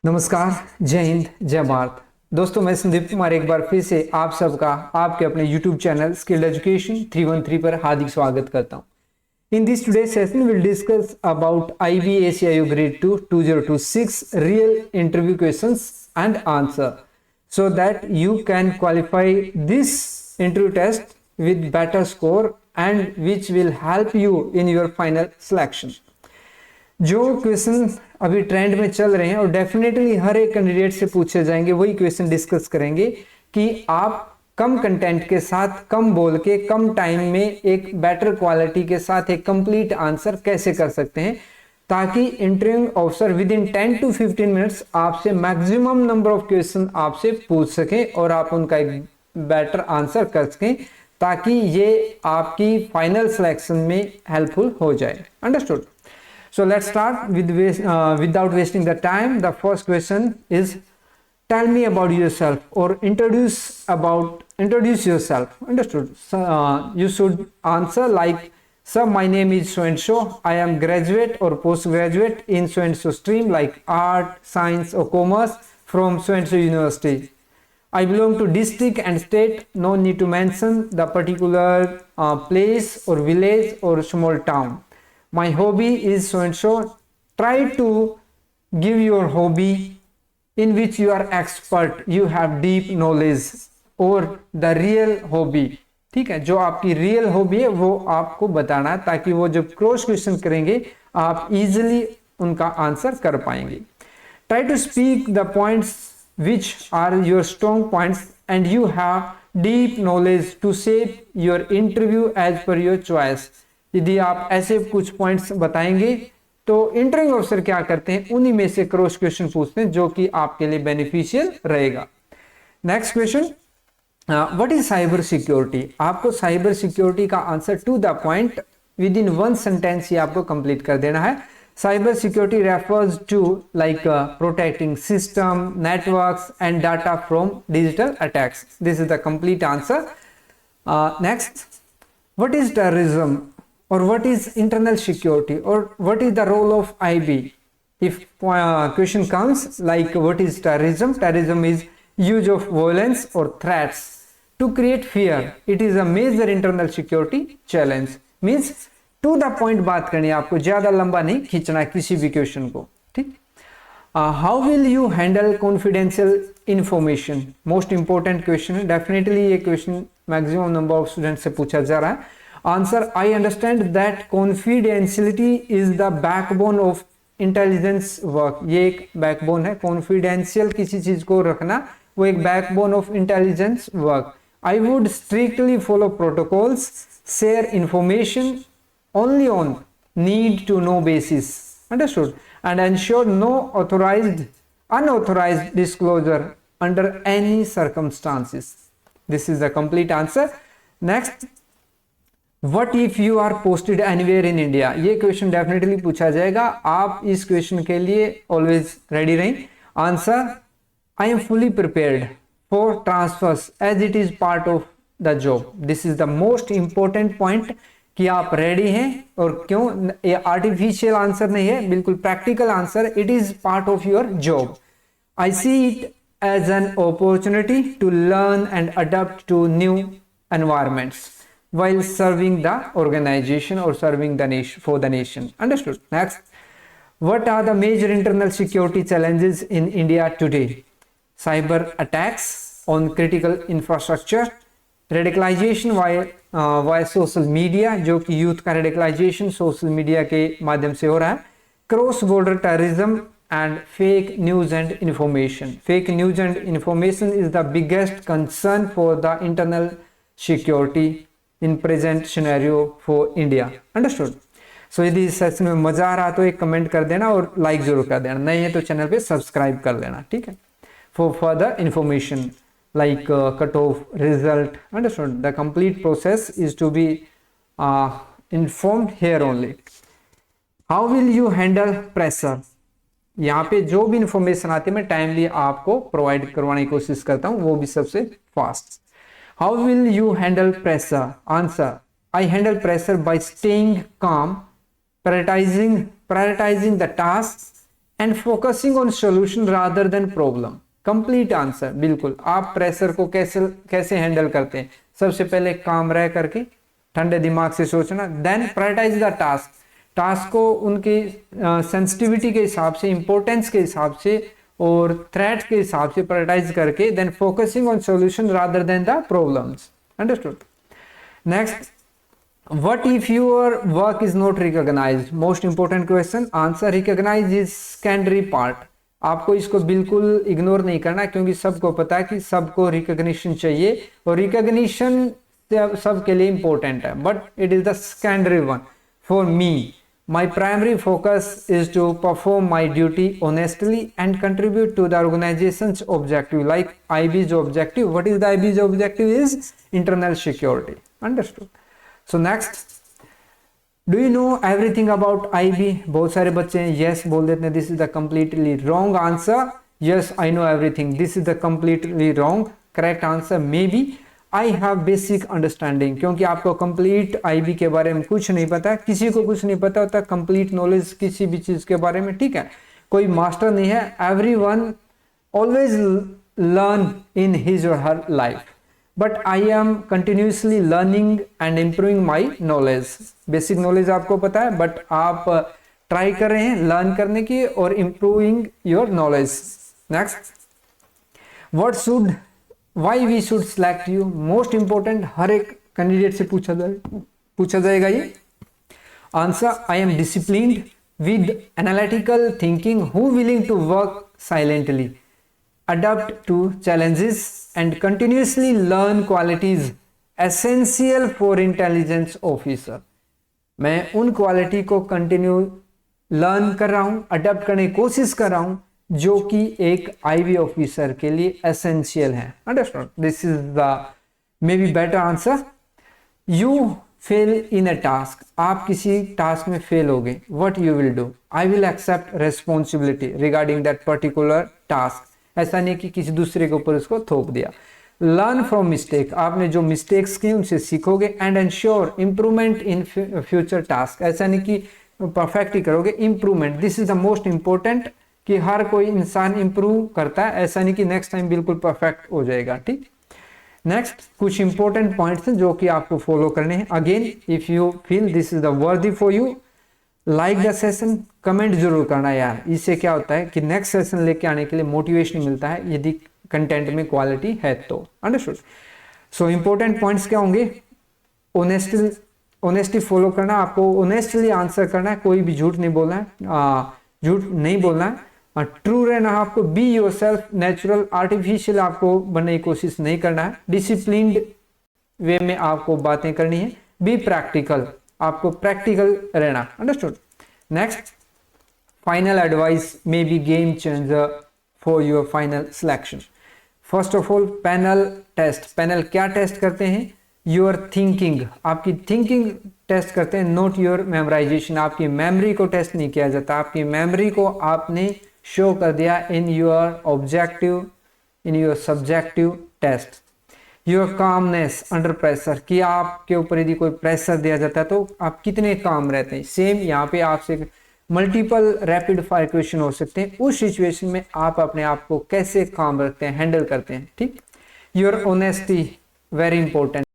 नमस्कार, जय हिंद, जय भारत। दोस्तों, मैं संदीप कुमार एक बार फिर से आप सबका आपके अपने YouTube चैनल स्किल्ड एजुकेशन 313 पर हार्दिक स्वागत करता हूं। In this today session will discuss about IBACIO grade 2 2026 real interview questions and answer so that you can qualify this interview test with better score and which will help you in your final selection। जो question अभी trend में चल रहे हैं और definitely हर एक candidate से पूछे जाएंगे, वही क्वेश्चन डिस्कस करेंगे कि आप कम कंटेंट के साथ, कम बोल के, कम टाइम में एक बेटर क्वालिटी के साथ एक कंप्लीट आंसर कैसे कर सकते हैं, ताकि interview officer with in 10 to 15 minutes आपसे मैक्सिमम नंबर ऑफ क्वेश्चन आपसे पूछ सकें और आप उनका एक बेटर आंसर कर सकें, ताकि ये आपकी फाइनल सिलेक्शन में हेल्पफुल हो जाए। Understood? So let's start without wasting the time. The first question is, tell me about yourself or introduce yourself. Understood? So, you should answer like, sir, my name is so and so. I am graduate or postgraduate in so and so stream like art, science or commerce from so and so university. I belong to district and state. No need to mention the particular place or village or small town. My hobby is so and so. Try to give your hobby in which you are expert, you have deep knowledge, or the real hobby। ठीक है, जो आपकी real hobby है वो आपको बताना है, ताकि वो जब क्रॉस क्वेश्चन करेंगे आप इजीली उनका आंसर कर पाएंगे। Try to speak the points which are your strong points and you have deep knowledge to shape your interview as per your choice। यदि आप ऐसे कुछ पॉइंट्स बताएंगे तो इंटरव्यू अफसर क्या करते हैं, उन्हीं में से क्रॉस क्वेश्चन पूछते हैं, जो कि आपके लिए बेनिफिशियल रहेगा। Next question, what is cyber security. आपको साइबर सिक्योरिटी का answer to the point within 1 sentence ही आपको कंप्लीट कर देना है। Cyber security refers to like protecting system, networks and data from digital attacks. This is the complete answer. Next, what is terrorism or what is internal security or what is the role of IB? If question comes like what is terrorism? Terrorism is use of violence or threats to create fear. It is a major internal security challenge। Means to the point बात करनी है आपको, ज्यादा लंबा नहीं खींचना किसी भी क्वेश्चन को। ठीक। How will you handle confidential information? Most important question है, डेफिनेटली ये question maximum number of student से पूछा जा रहा है। Answer, I understand that confidentiality is the backbone of intelligence work. ये एक बैकबोन है, कॉन्फिडेंशियल किसी चीज को रखना, वो एक backbone of intelligence work. I would strictly follow protocols, share information only on need to know basis. Understood? And ensure no unauthorized disclosure under any circumstances। This is the complete answer। Next, What if you are posted anywhere in India? ये question definitely पूछा जाएगा, आप इस question के लिए always ready रहें। Answer, I am fully prepared for transfers as it is part of the job. This is the most important point कि आप रेडी हैं। और क्यों, ये आर्टिफिशियल आंसर नहीं है, बिल्कुल practical answer. It is part of your job. I see it as an opportunity to learn and adopt to new environments while serving the organization or serving the nation for the nation। Understood? Next, what are the major internal security challenges in India today? Cyber attacks on critical infrastructure, radicalization via social media, जो कि youth का radicalization social media के माध्यम से हो रहा है, cross border terrorism and fake news and information। Fake news and information is the biggest concern for the internal security in present scenario for India। Understood? So यदि इस session में मजा आ रहा तो एक कमेंट कर देना और लाइक जरूर कर देना, नहीं है तो चैनल पे सब्सक्राइब कर लेना। ठीक है, for further information like cut off result. Understood? The complete process is to be informed here only. How will you handle pressure. यहाँ पे जो भी इंफॉर्मेशन आती है मैं टाइमली आपको प्रोवाइड करवाने की कोशिश करता हूँ, वो भी सबसे fast. How will you handle pressure? Answer, I handle pressure by staying calm, prioritizing the tasks and focusing on solution rather than problem. Complete answer, बिल्कुल। आप प्रेशर को कैसे कैसे हैंडल करते हैं? सबसे पहले काम रह करके ठंडे दिमाग से सोचना, then prioritize the task. Task को उनके सेंसिटिविटी के हिसाब से, इंपॉर्टेंस के हिसाब से और थ्रेट के हिसाब से प्रायोरिटाइज करके, then focusing on solution rather than the problems. Understood? Next, what if your work is not recognized? Most important question. Answer, recognize is secondary part. आपको इसको बिल्कुल इग्नोर नहीं करना, क्योंकि सबको पता है कि सबको रिकॉग्निशन चाहिए और रिकॉग्निशन सबके लिए इंपॉर्टेंट है, but it is the secondary one for me. My primary focus is to perform my duty honestly and contribute to the organisation's objective, like IB's objective. What is the IB's objective? Is internal security. Understood? So next, do you know everything about IB? बहुत सारे बच्चे हैं yes बोल देते हैं, this is the completely wrong answer. Yes, I know everything, this is the completely wrong. Correct answer may be I have basic understanding, क्योंकि आपको complete IB के बारे में कुछ नहीं पता, किसी को कुछ नहीं पता होता कंप्लीट नॉलेज किसी भी चीज के बारे में, ठीक है? कोई मास्टर नहीं है, everyone always learn in his or her life, but I am continuously learning and improving my knowledge. Basic knowledge आपको पता है, बट आप ट्राई कर रहे हैं लर्न करने की और improving your knowledge. Next, what should, why we should select you? Most important, हर एक कैंडिडेट से पूछा जाएगा ये answer. I am disciplined with analytical thinking, who willing to work silently, adapt to challenges and continuously learn qualities essential for intelligence officer। मैं उन quality को continue learn कर रहा हूं, अडेप्ट करने की कोशिश कर रहा हूं, जो कि एक IB ऑफिसर के लिए एसेंशियल है। Understand? This is the may be better answer. You fail in a task, आप किसी टास्क में फेल हो गए, what you will do? I will accept responsibility regarding that particular task. ऐसा नहीं कि किसी दूसरे के ऊपर उसको थोप दिया। लर्न फ्रॉम मिस्टेक, आपने जो मिस्टेक्स की उनसे सीखोगे, and ensure improvement in future task. ऐसा नहीं कि परफेक्ट ही करोगे, improvement, this is the most important, कि हर कोई इंसान इंप्रूव करता है, ऐसा नहीं कि नेक्स्ट टाइम बिल्कुल परफेक्ट हो जाएगा। ठीक, नेक्स्ट कुछ इंपॉर्टेंट पॉइंट्स हैं जो कि आपको फॉलो करने हैं। Again, if you feel this is the worthy for you, like the session, comment जरूर करना यार। इससे क्या होता है कि नेक्स्ट सेशन लेके आने के लिए मोटिवेशन मिलता है, यदि कंटेंट में क्वालिटी है तो। अंडरस्टूड? सो इंपॉर्टेंट पॉइंट्स क्या होंगे? ऑनेस्टी फॉलो करना, आपको ऑनेस्टली आंसर करना है, कोई भी झूठ नहीं बोलना है, झूठ नहीं बोलना है, ट्रू रहना है आपको, बी योरसेल्फ, नेचुरल, आर्टिफिशियल आपको बनने की कोशिश नहीं करना है, डिसिप्लिन्ड वे में आपको बातें करनी है, बी प्रैक्टिकल, आपको प्रैक्टिकल रहना। Understood? Next, final advice may be game changer for your final selection. First of all, panel test. Panel क्या टेस्ट करते हैं? योर थिंकिंग, आपकी थिंकिंग टेस्ट करते हैं, नोट योर मेमोराइजेशन। आपकी मेमोरी को टेस्ट नहीं किया जाता, आपकी मेमोरी को आपने शो कर दिया in your objective, in your subjective test. Your calmness under pressure, कि आपके ऊपर यदि कोई प्रेशर दिया जाता है तो आप कितने काम रहते हैं। सेम यहाँ पे आपसे मल्टीपल रैपिड फायर क्वेश्चन हो सकते हैं, उस सिचुएशन में आप अपने आप को कैसे काम रखते हैं, हैंडल करते हैं। ठीक, योर ऑनेस्टी वेरी इंपॉर्टेंट।